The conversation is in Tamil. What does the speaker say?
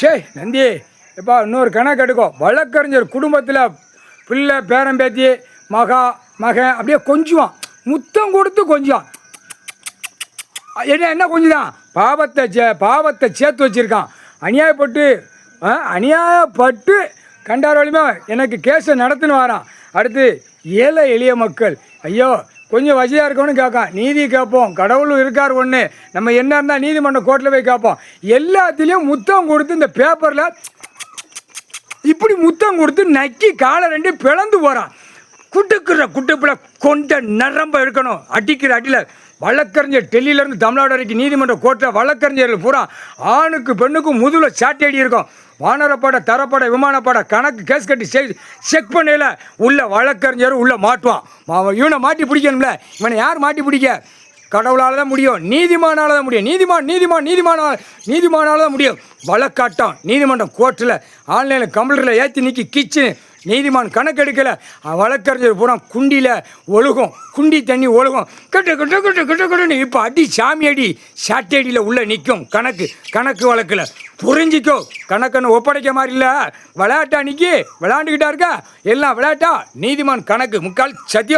சே நந்தி எப்பா இன்னொரு கணக்கு எடுக்கும். வழக்கறிஞர் குடும்பத்தில் பிள்ளை பேரம்பேத்தி மகன் அப்படியே கொஞ்சுவான், முத்தம் கொடுத்து கொஞ்சம் என்ன கொஞ்சம் பாவத்தை சேர்த்து வச்சுருக்கான். அநியாயப்பட்டு கண்டார் வழியுமே எனக்கு கேஸை நடத்துன்னு வரான். அடுத்து ஏழை எளிய மக்கள் ஐயோ கொஞ்சம் வசதியாக இருக்கணும்னு கேட்கான். நீதி கேட்போம், கடவுளும் இருக்கார் ஒன்று, நம்ம என்ன இருந்தால் நீதிமன்ற கோர்ட்டில் போய் கேட்போம். எல்லாத்துலேயும் முத்தம் கொடுத்து இந்த பேப்பரில் இப்படி முத்தம் கொடுத்து நக்கி காலை ரெண்டு பிளந்து போகிறான். குட்டுப்பில் கொண்ட நரம்ப இருக்கணும். அடிக்கிற அடியில் வழக்கறிஞர் டெல்லியிலேருந்து தமிழ்நாடு வரைக்கும் நீதிமன்ற கோர்ட்டில் வழக்கறிஞர்கள் பூரா ஆணுக்கு பெண்ணுக்கும் முதுகில் சாட்டடி இருக்கும். வானரப்பட தரப்பட விமானப்பட கணக்கு கேஸ் கட்டி செக் பண்ணல உள்ள வழக்கறிஞர் உள்ள மாட்டுவான். இவனை மாட்டி பிடிக்கணும்ல. இவனை யார் மாட்டி பிடிக்க? கடவுளால் தான் முடியும், நீதிமானால் தான் முடியும். நீதிமானால் தான் முடியும். வழக்காட்டம் நீதிமன்றம் கோர்ட்டில் ஆன்லைனில் கம்ப்யூட்டரில் ஏற்றி நிற்கி கிச்சனு நீதிமான் கணக்கு எடுக்கலை. வழக்கறிஞர் பூரா குண்டியில் ஒழுகும், குண்டி தண்ணி ஒழுகும். கட்டுன்னு இப்போ அடி சாமி அடி சாட்டடியில் உள்ள நிற்கும். கணக்கு வழக்கில் புரிஞ்சிக்கோ. கணக்குன்னு ஒப்படைக்க மாதிரி இல்லை, விளையாட்டா நிற்கி விளையாண்டுக்கிட்டா இருக்கா, எல்லாம் விளையாட்டா. நீதிமான் கணக்கு முக்கால் சத்தியம்.